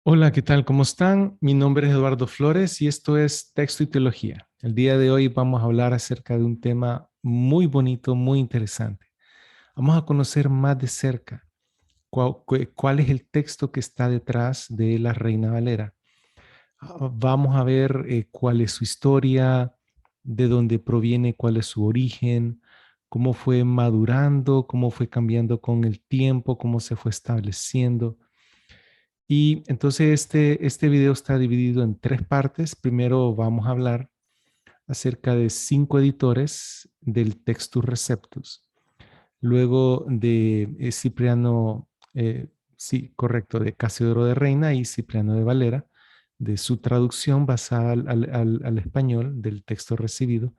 Hola, ¿qué tal? ¿Cómo están? Mi nombre es Eduardo Flores y esto es Texto y Teología. El día de hoy vamos a hablar acerca de un tema muy bonito, muy interesante. Vamos a conocer más de cerca cuál es el texto que está detrás de la Reina Valera. Vamos a ver cuál es su historia, de dónde proviene, cuál es su origen, cómo fue madurando, cómo fue cambiando con el tiempo, cómo se fue estableciendo. Y entonces este video está dividido en tres partes. Primero vamos a hablar acerca de 5 editores del Textus Receptus. Luego de Cipriano, sí, correcto, de Casiodoro de Reina y Cipriano de Valera, de su traducción basada al español del texto recibido.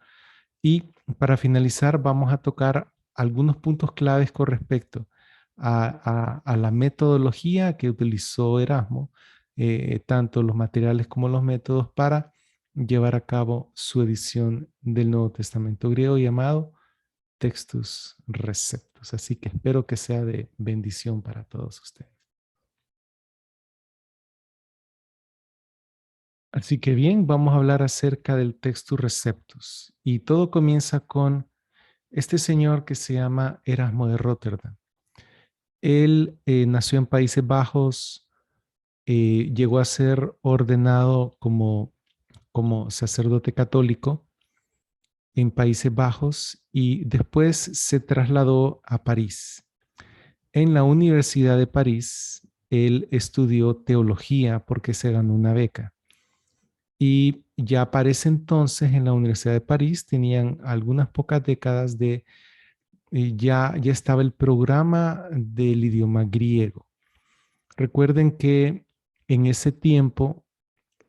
Y para finalizar, vamos a tocar algunos puntos claves con respecto a la metodología que utilizó Erasmo, tanto los materiales como los métodos para llevar a cabo su edición del Nuevo Testamento griego llamado Textus Receptus. Así que espero que sea de bendición para todos ustedes. Así que bien, vamos a hablar acerca del Textus Receptus. Y todo comienza con este señor que se llama Erasmo de Rotterdam. Él nació en Países Bajos, llegó a ser ordenado como sacerdote católico en Países Bajos y después se trasladó a París. En la Universidad de París, él estudió teología porque se ganó una beca. Y ya para ese entonces en la Universidad de París tenían algunas pocas décadas de ya estaba el programa del idioma griego. Recuerden que en ese tiempo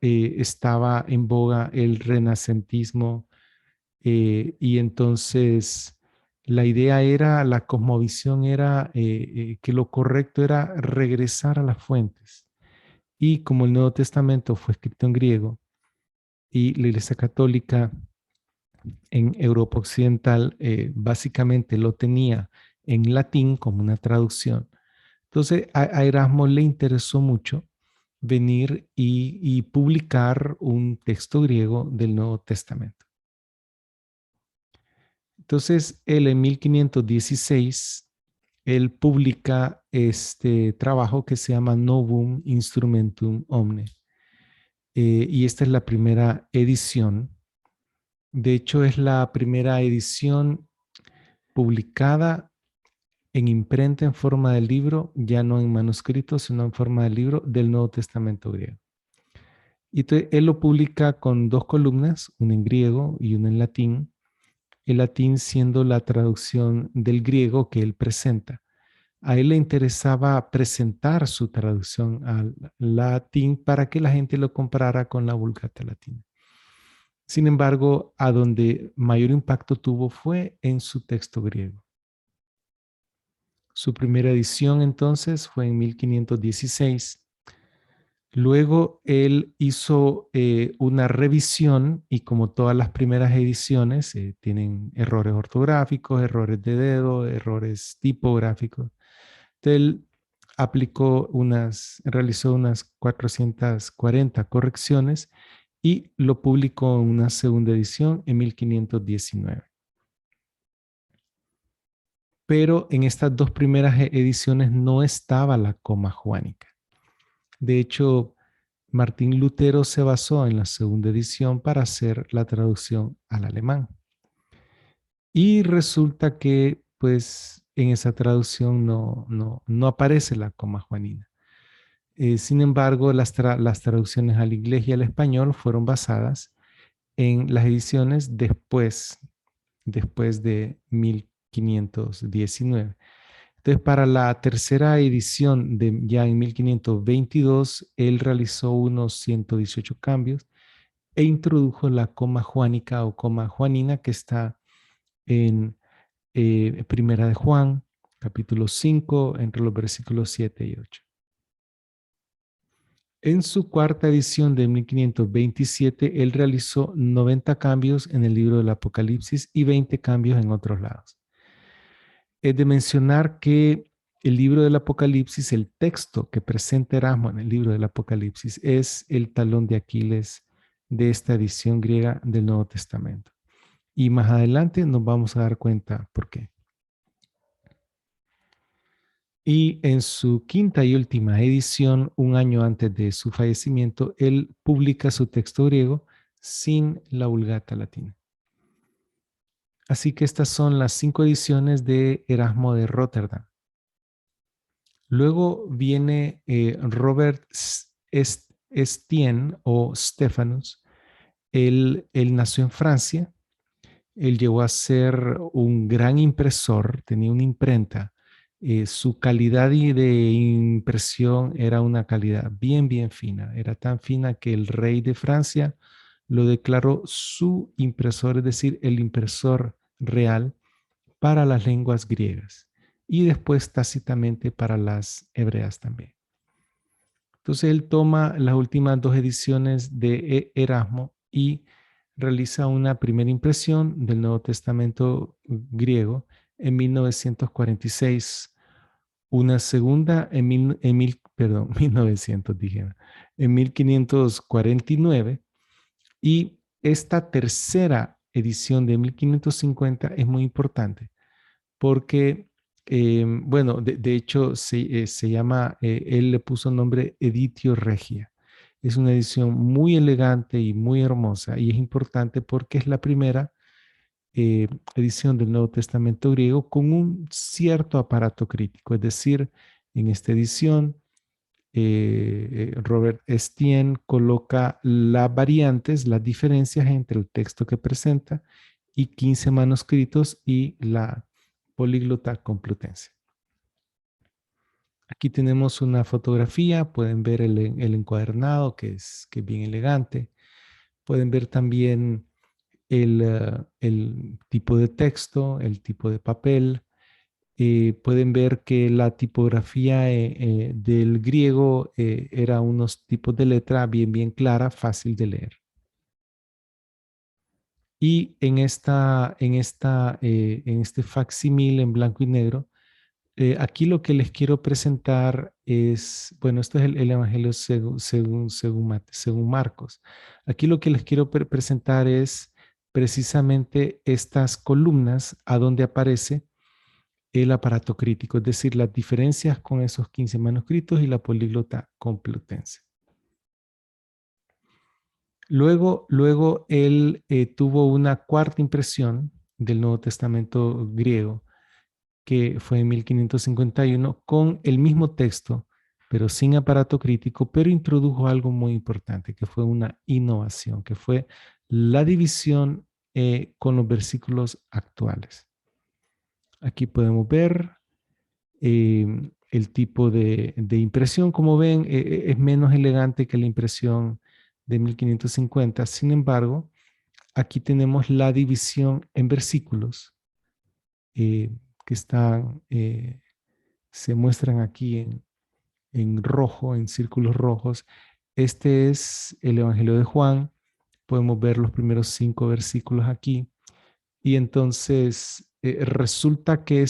estaba en boga el renacentismo y entonces la idea era, la cosmovisión era que lo correcto era regresar a las fuentes. Y como el Nuevo Testamento fue escrito en griego y la Iglesia Católica en Europa Occidental básicamente lo tenía en latín como una traducción. Entonces a Erasmo le interesó mucho venir y publicar un texto griego del Nuevo Testamento. Entonces él en 1516, él publica este trabajo que se llama Novum Instrumentum Omne. Y esta es la primera edición. De hecho, es la primera edición publicada en imprenta en forma de libro, ya no en manuscrito, sino en forma de libro del Nuevo Testamento griego. Y entonces, él lo publica con dos columnas, una en griego y una en latín, el latín siendo la traducción del griego que él presenta. A él le interesaba presentar su traducción al latín para que la gente lo comparara con la Vulgata Latina. Sin embargo, a donde mayor impacto tuvo fue en su texto griego. Su primera edición entonces fue en 1516. Luego él hizo una revisión y como todas las primeras ediciones tienen errores ortográficos, errores de dedo, errores tipográficos. Entonces, él realizó unas 440 correcciones y lo publicó en una segunda edición en 1519. Pero en estas dos primeras ediciones no estaba la coma juánica. De hecho, Martín Lutero se basó en la segunda edición para hacer la traducción al alemán. Y resulta que, pues, en esa traducción no aparece la coma juanina. Sin embargo, las traducciones al inglés y al español fueron basadas en las ediciones después de 1519. Entonces, para la tercera edición ya en 1522, él realizó unos 118 cambios e introdujo la coma juánica o coma juanina que está en Primera de Juan, capítulo 5, entre los versículos 7 y 8. En su cuarta edición de 1527, él realizó 90 cambios en el libro del Apocalipsis y 20 cambios en otros lados. Es de mencionar que el libro del Apocalipsis, el texto que presenta Erasmo en el libro del Apocalipsis, es el talón de Aquiles de esta edición griega del Nuevo Testamento. Y más adelante nos vamos a dar cuenta por qué. Y en su quinta y última edición, un año antes de su fallecimiento, él publica su texto griego sin la Vulgata latina. Así que estas son las 5 ediciones de Erasmo de Rotterdam. Luego viene Robert Estienne o Stephanus. Él nació en Francia. Él llegó a ser un gran impresor, tenía una imprenta. Su calidad de impresión era una calidad bien, bien fina. Era tan fina que el rey de Francia lo declaró su impresor, es decir, el impresor real para las lenguas griegas y después tácitamente para las hebreas también. Entonces él toma las últimas 2 ediciones de Erasmo y realiza una primera impresión del Nuevo Testamento griego en 1946, una segunda perdón, 1900 dije, en 1549 y esta tercera edición de 1550 es muy importante porque, bueno, de hecho se llama, él le puso nombre Editio Regia. Es una edición muy elegante y muy hermosa y es importante porque es la primera edición del Nuevo Testamento griego con un cierto aparato crítico. Es decir, en esta edición, Robert Estienne coloca las variantes, las diferencias entre el texto que presenta y 15 manuscritos y la políglota complutense. Aquí tenemos una fotografía, pueden ver el encuadernado que es bien elegante. Pueden ver también el tipo de texto, el tipo de papel. Pueden ver que la tipografía del griego era unos tipos de letra bien, bien clara, fácil de leer. Y en este facsímil en blanco y negro, aquí lo que les quiero presentar es, bueno, esto es el Evangelio según Marcos. Aquí lo que les quiero presentar es precisamente estas columnas a donde aparece el aparato crítico, es decir, las diferencias con esos 15 manuscritos y la políglota complutense. Luego él tuvo una cuarta impresión del Nuevo Testamento griego, que fue en 1551, con el mismo texto, pero sin aparato crítico, pero introdujo algo muy importante, que fue una innovación, que fue la división con los versículos actuales. Aquí podemos ver el tipo de impresión, como ven, es menos elegante que la impresión de 1550. Sin embargo, aquí tenemos la división en versículos eh, que están, se muestran aquí en rojo, en círculos rojos. Este es el Evangelio de Juan. Podemos ver los primeros 5 versículos aquí. Y entonces resulta que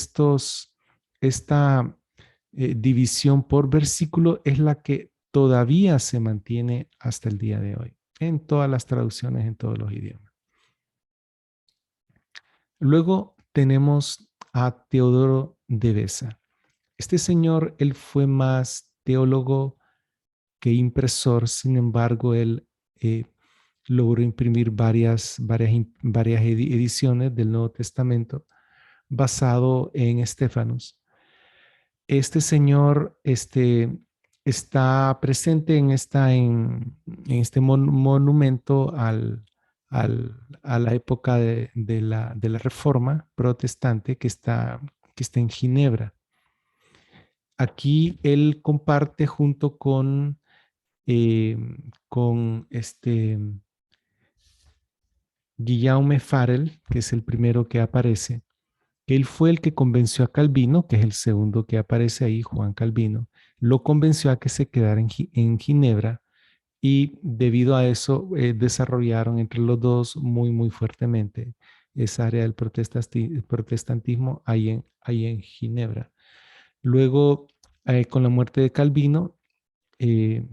esta división por versículo es la que todavía se mantiene hasta el día de hoy, en todas las traducciones, en todos los idiomas. Luego tenemos a Teodoro de Beza. Este señor, él fue más teólogo que impresor, sin embargo, él logró imprimir varias ediciones del Nuevo Testamento basado en Estefanus. Este señor está presente en este monumento a la época de la Reforma protestante que está en Ginebra. Aquí él comparte junto con Guillaume Farel, que es el primero que aparece. Él fue el que convenció a Calvino, que es el segundo que aparece ahí, Juan Calvino, lo convenció a que se quedara en Ginebra y debido a eso desarrollaron entre los dos muy, muy fuertemente esa área del protestantismo ahí en Ginebra. Luego, con la muerte de Calvino, eh,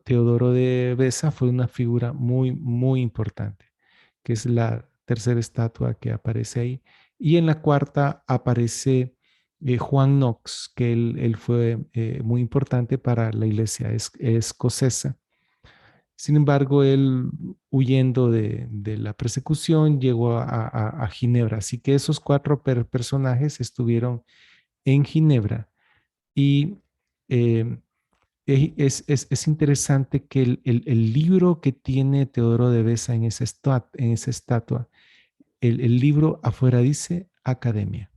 Teodoro de Beza fue una figura muy, muy importante, que es la tercera estatua que aparece ahí. Y en la cuarta aparece Juan Knox, que él fue muy importante para la iglesia escocesa. Sin embargo, él, huyendo de la persecución, llegó a Ginebra. Así que esos cuatro personajes estuvieron en Ginebra. Y eh, es interesante que el libro que tiene Teodoro de Beza en esa estatua, el libro afuera dice Academia.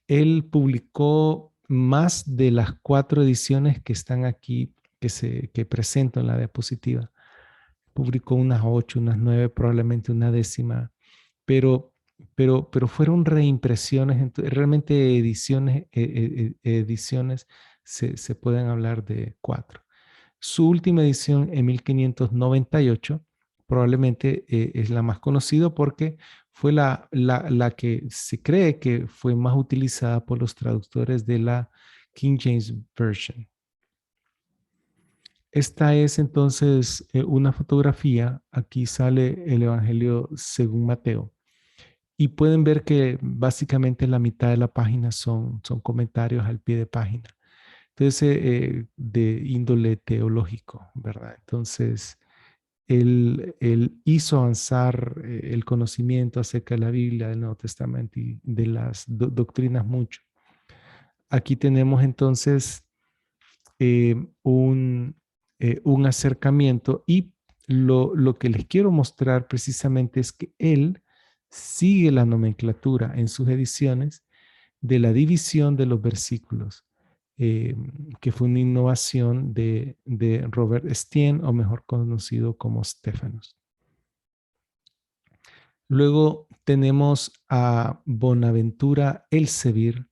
Él publicó más de las cuatro ediciones que están aquí, que presento en la diapositiva. Publicó unas 8, unas 9, probablemente una décima, pero, pero fueron reimpresiones, realmente ediciones, ediciones se pueden hablar de 4. Su última edición en 1598 probablemente es la más conocida porque fue la que se cree que fue más utilizada por los traductores de la King James Version. Esta es entonces una fotografía. Aquí sale el Evangelio según Mateo. Y pueden ver que básicamente la mitad de la página son comentarios al pie de página. Entonces, de índole teológico, ¿verdad? Entonces, él hizo avanzar el conocimiento acerca de la Biblia, del Nuevo Testamento y de las doctrinas mucho. Aquí tenemos entonces eh, un, un acercamiento y lo que les quiero mostrar precisamente es que él sigue la nomenclatura en sus ediciones de la división de los versículos, eh, que fue una innovación de Robert Estienne, o mejor conocido como Stephanus. Luego tenemos a Bonaventura Elsevier,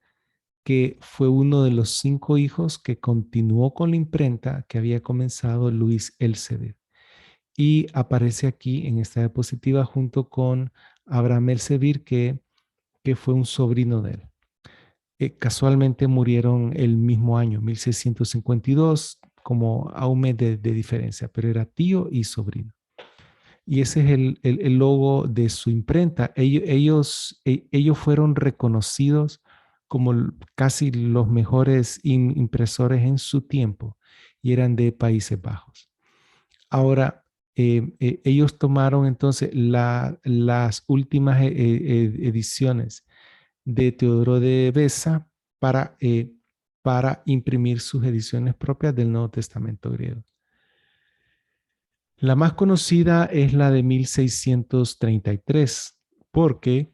que fue uno de los 5 hijos que continuó con la imprenta que había comenzado Luis Elsevier. Y aparece aquí en esta diapositiva junto con Abraham Elsevier, que fue un sobrino de él. Casualmente murieron el mismo año, 1652, como a un mes de diferencia, pero era tío y sobrino. Y ese es el logo de su imprenta. Ellos fueron reconocidos como casi los mejores impresores en su tiempo y eran de Países Bajos. Ahora, ellos tomaron entonces las últimas ediciones de Teodoro de Beza para imprimir sus ediciones propias del Nuevo Testamento griego. La más conocida es la de 1633, porque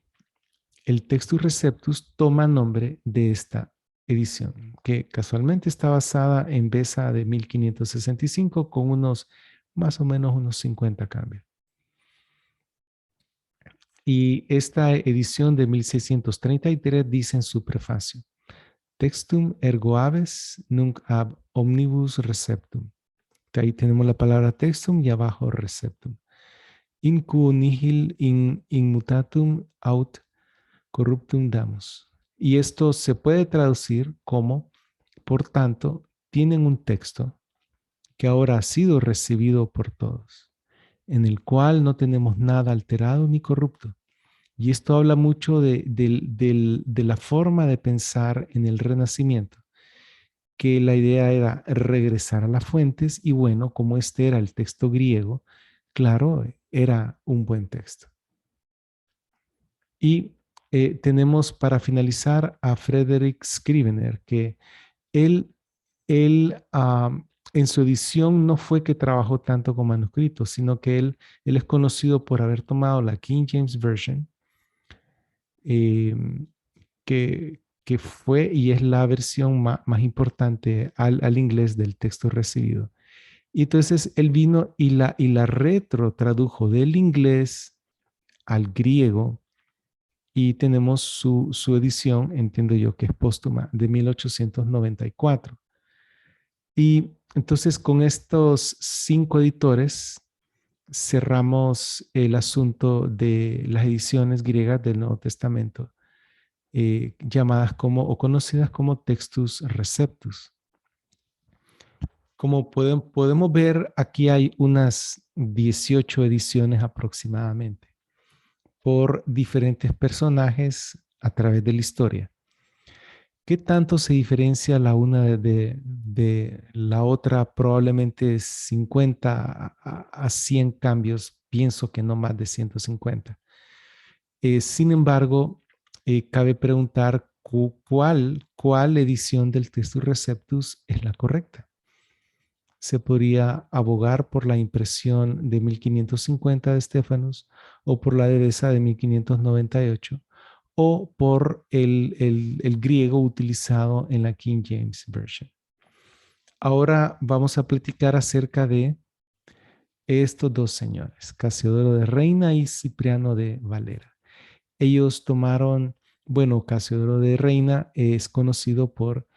el Textus Receptus toma nombre de esta edición, que casualmente está basada en Beza de 1565 con más o menos unos 50 cambios. Y esta edición de 1633 dice en su prefacio: Textum ergo aves nunc ab omnibus receptum. Ahí tenemos la palabra textum y abajo receptum. In quo nihil in mutatum aut corruptum damus. Y esto se puede traducir como, por tanto, tienen un texto que ahora ha sido recibido por todos, en el cual no tenemos nada alterado ni corrupto. Y esto habla mucho de la forma de pensar en el Renacimiento, que la idea era regresar a las fuentes y bueno, como este era el texto griego, claro, era un buen texto. Y tenemos para finalizar a Frederick Scrivener, que él, él en su edición no fue que trabajó tanto con manuscritos, sino que él es conocido por haber tomado la King James Version, eh, que fue y es la versión más importante al inglés del texto recibido. Y entonces él vino y la retro tradujo del inglés al griego y tenemos su edición, entiendo yo que es póstuma, de 1894. Y entonces con estos 5 editores cerramos el asunto de las ediciones griegas del Nuevo Testamento. llamadas como o conocidas como Textus Receptus. Como podemos ver, aquí hay unas 18 ediciones aproximadamente por diferentes personajes a través de la historia. ¿Qué tanto se diferencia la una de la otra? Probablemente 50 a 100 cambios, pienso que no más de 150. Sin embargo, cabe preguntar cuál edición del Textus Receptus es la correcta. Se podría abogar por la impresión de 1550 de Stephanus o por la de Beza de 1598 o por el griego utilizado en la King James Version. Ahora vamos a platicar acerca de estos dos señores, Casiodoro de Reina y Cipriano de Valera. Ellos tomaron, bueno, Casiodoro de Reina es conocido por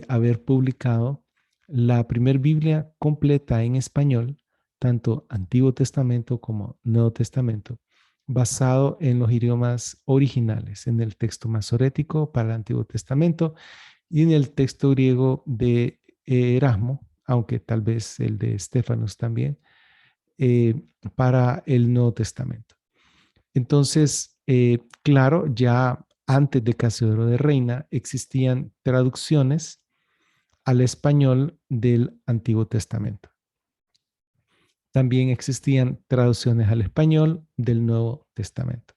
haber publicado la primer Biblia completa en español, tanto Antiguo Testamento como Nuevo Testamento, basado en los idiomas originales, en el texto masorético para el Antiguo Testamento y en el texto griego de Erasmo, aunque tal vez el de Estefanos también, para el Nuevo Testamento. Entonces, claro, ya antes de Casiodoro de Reina existían traducciones al español del Antiguo Testamento. También existían traducciones al español del Nuevo Testamento.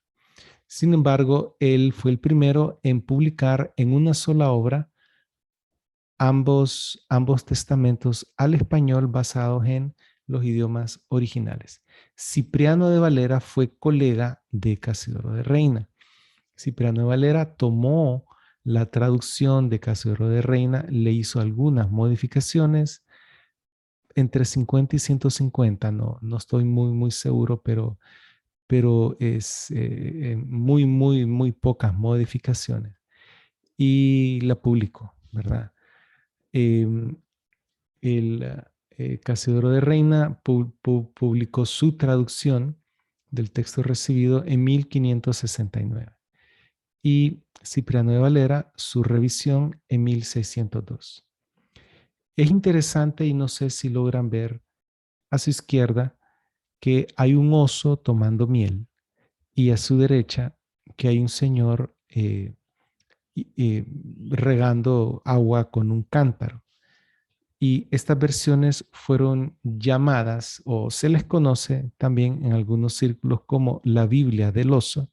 Sin embargo, él fue el primero en publicar en una sola obra ambos testamentos al español basados en los idiomas originales. Cipriano de Valera fue colega de Casiodoro de Reina. Cipriano de Valera tomó la traducción de Casiodoro de Reina, le hizo algunas modificaciones, entre 50 y 150, no estoy muy seguro, pero es muy pocas modificaciones. Y la publicó, ¿verdad? Em, el Casiodoro de Reina publicó su traducción del texto recibido en 1569 y Cipriano de Valera su revisión en 1602. Es interesante y no sé si logran ver a su izquierda que hay un oso tomando miel y a su derecha que hay un señor regando agua con un cántaro. Y estas versiones fueron llamadas o se les conoce también en algunos círculos como la Biblia del oso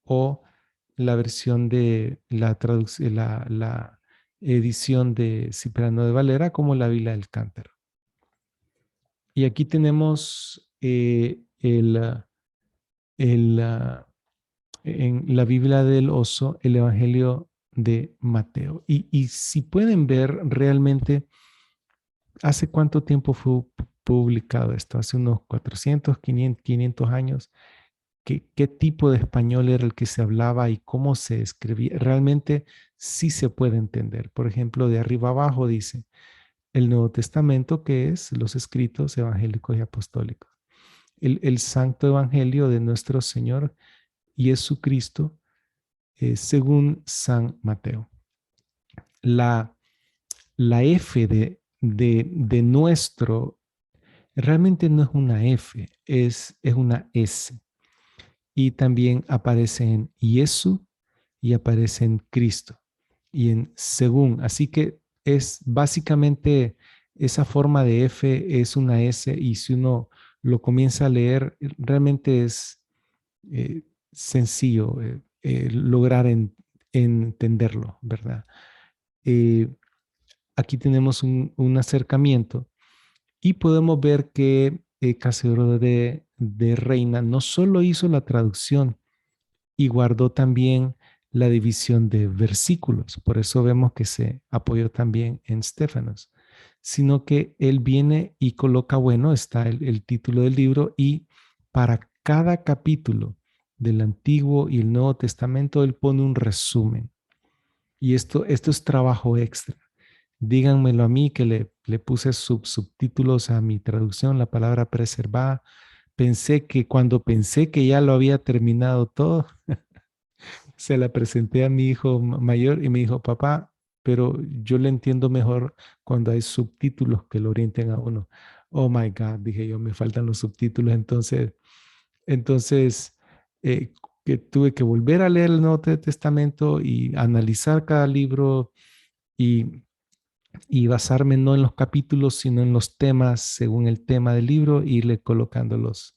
o la versión de la edición de Cipriano de Valera como la Biblia del cántaro. Y aquí tenemos en la Biblia del oso el Evangelio de Mateo. Y si pueden ver realmente, ¿hace cuánto tiempo fue publicado esto? Hace unos 400, 500 años. ¿Qué tipo de español era el que se hablaba y cómo se escribía? Realmente sí se puede entender. Por ejemplo, de arriba abajo dice el Nuevo Testamento, que es los escritos evangélicos y apostólicos. El Santo Evangelio de nuestro Señor Jesucristo, según San Mateo. La, la F de nuestro realmente no es una F, es una S. Y también aparece en Jesús y aparece en Cristo y en según. Así que es básicamente esa forma de F es una S y si uno lo comienza a leer, realmente es sencillo lograr entenderlo, ¿verdad? Eh, Aquí tenemos un acercamiento y podemos ver que Casiodoro de Reina no solo hizo la traducción y guardó también la división de versículos, por eso vemos que se apoyó también en Stefanos, sino que él viene y coloca, bueno, está el título del libro y para cada capítulo del Antiguo y el Nuevo Testamento él pone un resumen. Y esto es trabajo extra. Díganmelo a mí que le puse subtítulos a mi traducción, la palabra preservada. Cuando pensé que ya lo había terminado todo, se la presenté a mi hijo mayor y me dijo, papá, pero yo le entiendo mejor cuando hay subtítulos que lo orienten a uno. Oh my God, dije yo, me faltan los subtítulos. Entonces eh, que tuve que volver a leer el Nuevo Testamento y analizar cada libro y, y basarme no en los capítulos, sino en los temas, según el tema del libro, e irle colocando los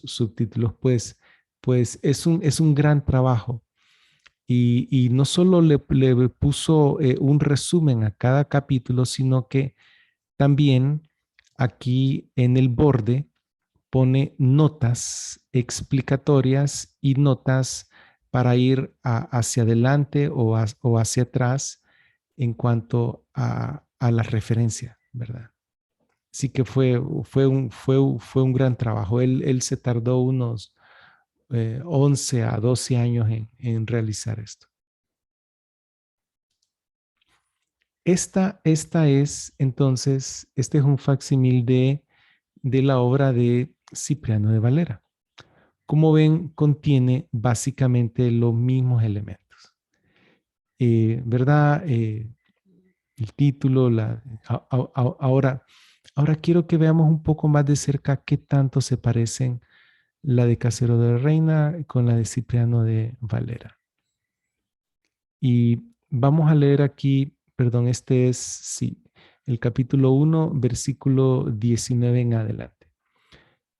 subtítulos. Pues es un gran trabajo. Y no solo le puso un resumen a cada capítulo, sino que también aquí en el borde pone notas explicatorias y notas para ir hacia adelante o hacia atrás en cuanto a la referencia, ¿verdad? Sí que fue un gran trabajo. Él se tardó unos 11 a 12 años en realizar esto. Esta es entonces, este es un facsímil de la obra de Cipriano de Valera. Como ven, contiene básicamente los mismos elementos. ¿Verdad? El título, ahora quiero que veamos un poco más de cerca qué tanto se parecen la de Casero de Reina con la de Cipriano de Valera. Y vamos a leer aquí, perdón, este es, sí, el capítulo 1, versículo 19 en adelante.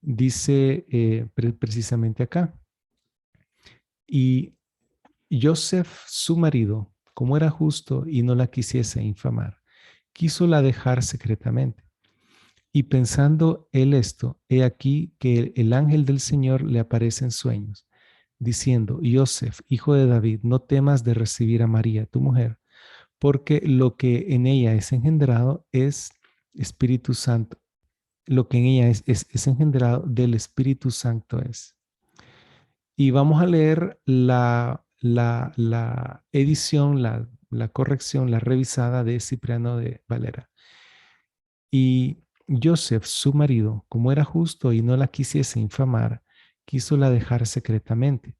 Dice precisamente acá, y Joseph, su marido, como era justo y no la quisiese infamar, quiso la dejar secretamente. Y pensando él esto, he aquí que el ángel del Señor le aparece en sueños, diciendo, Joseph, hijo de David, no temas de recibir a María, tu mujer, porque lo que en ella es engendrado es Espíritu Santo. Lo que en ella es engendrado del Espíritu Santo es. Y vamos a leer la edición, la corrección, la revisada de Cipriano de Valera. Y Joseph, su marido, como era justo y no la quisiese infamar, quiso la dejar secretamente.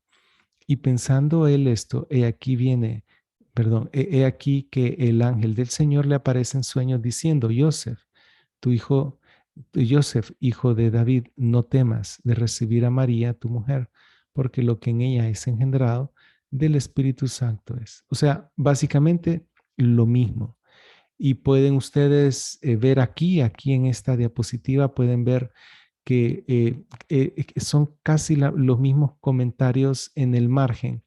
Y pensando él esto, he aquí viene, perdón, he aquí que el ángel del Señor le aparece en sueños diciendo, Joseph, tu hijo, Joseph, hijo de David, no temas de recibir a María, tu mujer, porque lo que en ella es engendrado del Espíritu Santo es. O sea, básicamente lo mismo. Y pueden ustedes ver aquí en esta diapositiva, pueden ver que son casi los mismos comentarios en el margen.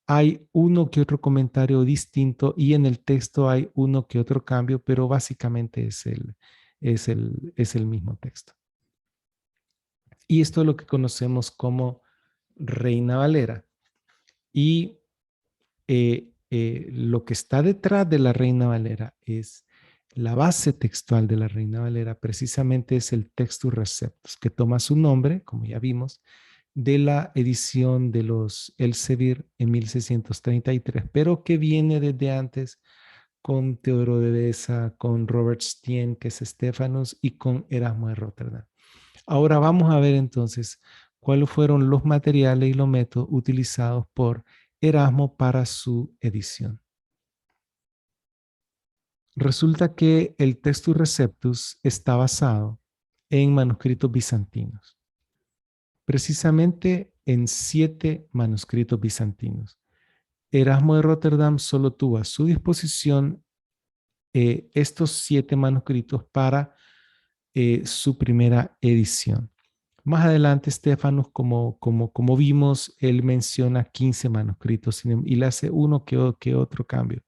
Hay uno que otro comentario distinto y en el texto hay uno que otro cambio, pero básicamente es el mismo texto. Y esto es lo que conocemos como Reina Valera. Y lo que está detrás de la Reina Valera es la base textual de la Reina Valera, precisamente es el Textus Receptus, que toma su nombre, como ya vimos, de la edición de los Elsevier en 1633, pero que viene desde antes con Teodoro de Beza, con Robert Steen, que es Stephanus, y con Erasmo de Rotterdam. Ahora vamos a ver entonces cuáles fueron los materiales y los métodos utilizados por Erasmo para su edición. Resulta que el Textus Receptus está basado en manuscritos bizantinos, precisamente en 7 manuscritos bizantinos. Erasmo de Rotterdam solo tuvo a su disposición estos 7 manuscritos para su primera edición. Más adelante, Stefanus, como vimos, él menciona 15 manuscritos y le hace uno que otro cambio.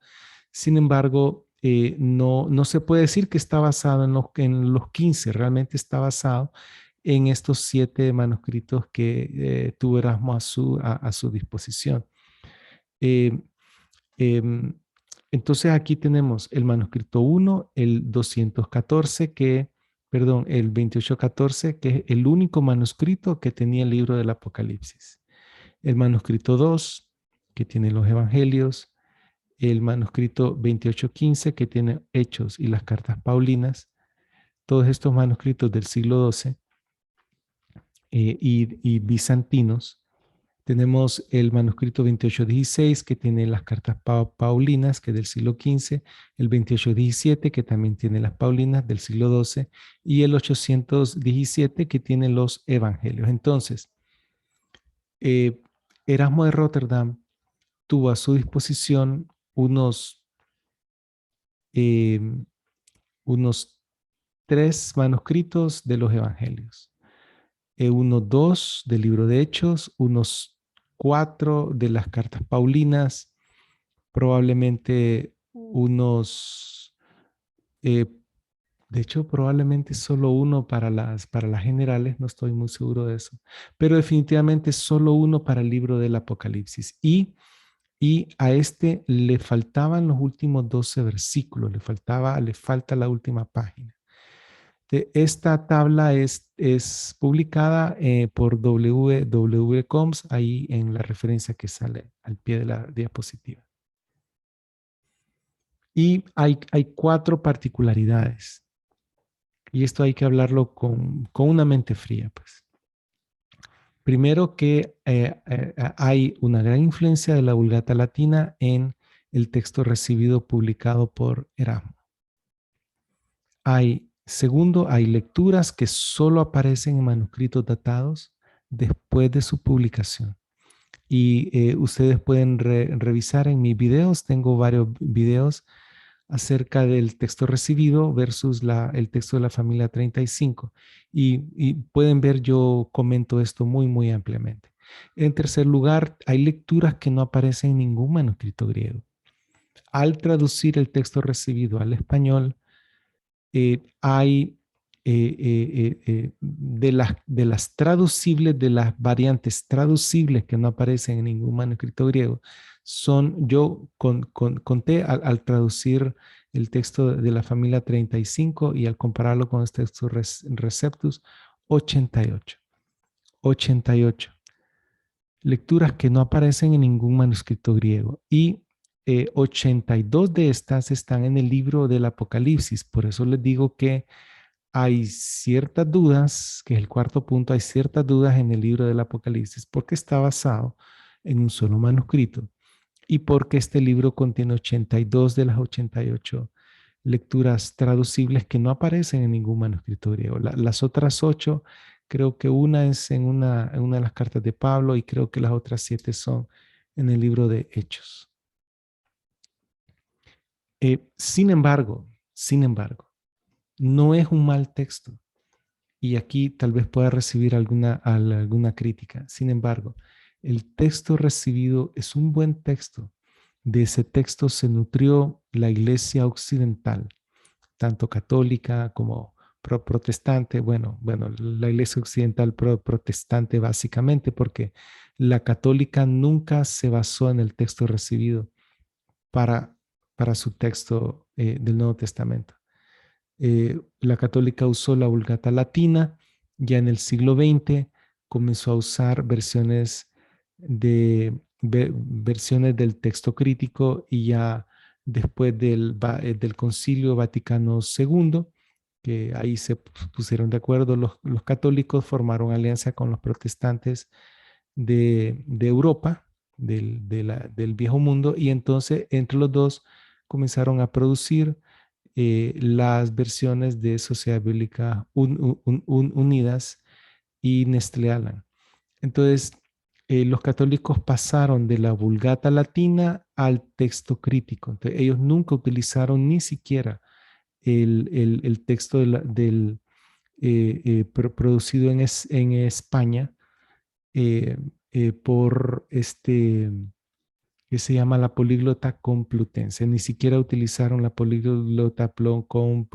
Sin embargo, no se puede decir que está basado en los 15, realmente está basado en estos 7 manuscritos que tuvo Erasmo a su disposición. Eh, em, entonces aquí tenemos el manuscrito 1, el 214, el 2814, que es el único manuscrito que tenía el libro del Apocalipsis. El manuscrito 2, que tiene los evangelios. El manuscrito 2815, que tiene Hechos y las cartas paulinas. Todos estos manuscritos del siglo XII y bizantinos Tenemos el manuscrito 2816 que tiene las cartas paulinas, que es del siglo XV, el 2817 que también tiene las paulinas del siglo XII y el 817 que tiene los evangelios. Entonces, eh, Erasmo de Rotterdam tuvo a su disposición eh, unos 3 manuscritos de los evangelios, unos 2 del libro de Hechos, unos 4 de las cartas paulinas, probablemente unos, eh, de hecho, probablemente solo uno para las generales, no estoy muy seguro de eso, pero definitivamente solo uno para el libro del Apocalipsis. Y a este le faltaban los últimos 12 versículos, le falta la última página. Esta tabla es publicada por www.coms, ahí en la referencia que sale al pie de la diapositiva. Y hay 4 particularidades. Y esto hay que hablarlo con una mente fría, pues. Primero que hay una gran influencia de la Vulgata Latina en el texto recibido publicado por Erasmo. Segundo, hay lecturas que solo aparecen en manuscritos datados después de su publicación. Y ustedes pueden revisar en mis videos, tengo varios videos acerca del texto recibido versus el texto de la familia 35. Y pueden ver, yo comento esto muy, muy ampliamente. En tercer lugar, hay lecturas que no aparecen en ningún manuscrito griego. Al traducir el texto recibido al español, hay de las traducibles, de las variantes traducibles que no aparecen en ningún manuscrito griego, yo conté al traducir el texto de la familia 35 y al compararlo con el texto Receptus, 88. 88 lecturas que no aparecen en ningún manuscrito griego y 82 de estas están en el libro del Apocalipsis. Por eso les digo que hay ciertas dudas, que es el cuarto punto, hay ciertas dudas en el libro del Apocalipsis porque está basado en un solo manuscrito y porque este libro contiene 82 de las 88 lecturas traducibles que no aparecen en ningún manuscrito griego. Las otras 8, creo que una es en una de las cartas de Pablo y creo que las otras 7 son en el libro de Hechos. Sin embargo, no es un mal texto. Y aquí tal vez pueda recibir alguna crítica. Sin embargo, el texto recibido es un buen texto. De ese texto se nutrió la iglesia occidental, tanto católica como protestante. Bueno, la iglesia occidental protestante básicamente, porque la católica nunca se basó en el texto recibido para, para su texto del Nuevo Testamento. La católica usó la Vulgata latina, ya en el siglo XX comenzó a usar versiones del texto crítico y ya después del Concilio Vaticano II, que ahí se pusieron de acuerdo los católicos, formaron alianza con los protestantes de Europa, del viejo mundo, y entonces entre los dos comenzaron a producir las versiones de Sociedad Bíblica Unidas y Nestlé Aland. Entonces, los católicos pasaron de la Vulgata latina al texto crítico. Entonces, ellos nunca utilizaron ni siquiera el texto producido en España eh, por que se llama la políglota complutense. Ni siquiera utilizaron la políglota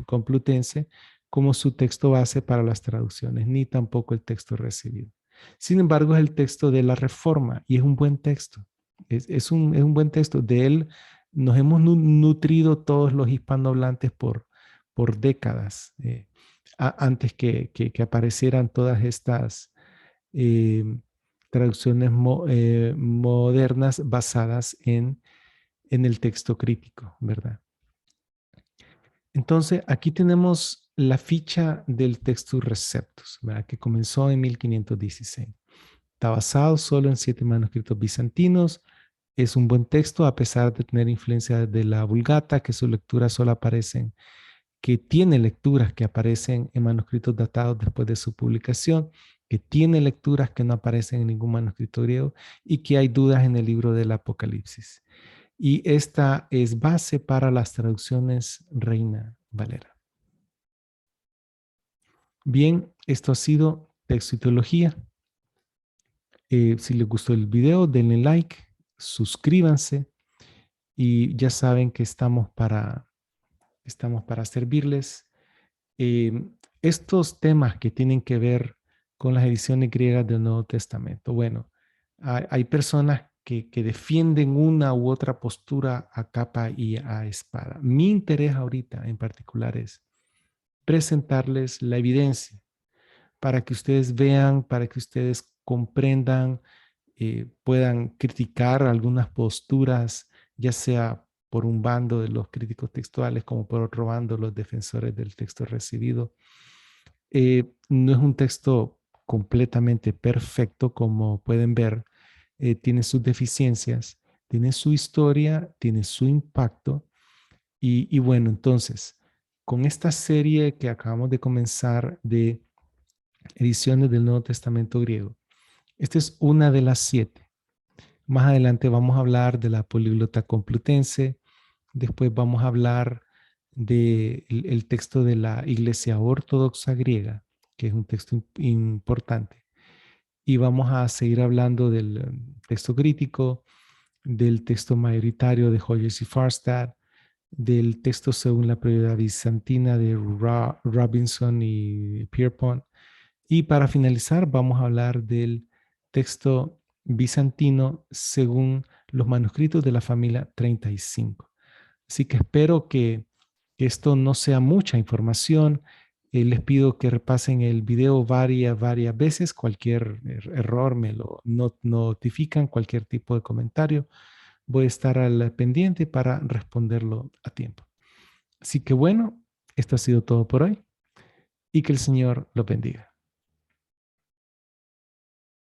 complutense como su texto base para las traducciones, ni tampoco el texto recibido. Sin embargo, es el texto de la Reforma y es un buen texto. Es un buen texto. De él nos hemos nutrido todos los hispanohablantes por décadas, antes que aparecieran todas estas eh, traducciones modernas basadas en el texto crítico, ¿verdad? Entonces, aquí tenemos la ficha del Textus Receptus, ¿verdad? Que comenzó en 1516. Está basado solo en 7 manuscritos bizantinos. Es un buen texto a pesar de tener influencia de la Vulgata, que sus lecturas solo aparecen, que tiene lecturas que aparecen en manuscritos datados después de su publicación, que tiene lecturas que no aparecen en ningún manuscrito griego y que hay dudas en el libro del Apocalipsis. Y esta es base para las traducciones Reina Valera. Bien, esto ha sido Texto y Teología. Si les gustó el video, denle like, suscríbanse y ya saben que estamos para servirles. Eh, Estos temas que tienen que ver con las ediciones griegas del Nuevo Testamento. Bueno, hay personas que defienden una u otra postura a capa y a espada. Mi interés ahorita en particular es presentarles la evidencia para que ustedes vean, para que ustedes comprendan, puedan criticar algunas posturas, ya sea por un bando de los críticos textuales como por otro bando los defensores del texto recibido. No es un texto completamente perfecto, como pueden ver, tiene sus deficiencias, tiene su historia, tiene su impacto. Y bueno, entonces, con esta serie que acabamos de comenzar de ediciones del Nuevo Testamento griego, esta es una de las 7. Más adelante vamos a hablar de la políglota complutense, después vamos a hablar del el texto de la Iglesia Ortodoxa griega, que es un texto importante. Y vamos a seguir hablando del texto crítico, del texto mayoritario de Hodges y Farstad, del texto según la prioridad bizantina de Robinson y Pierpont. Y para finalizar, vamos a hablar del texto bizantino según los manuscritos de la familia 35. Así que espero que esto no sea mucha información. Les pido que repasen el video varias veces. Cualquier error me lo notifican, cualquier tipo de comentario. Voy a estar al pendiente para responderlo a tiempo. Así que bueno, esto ha sido todo por hoy y que el Señor lo bendiga.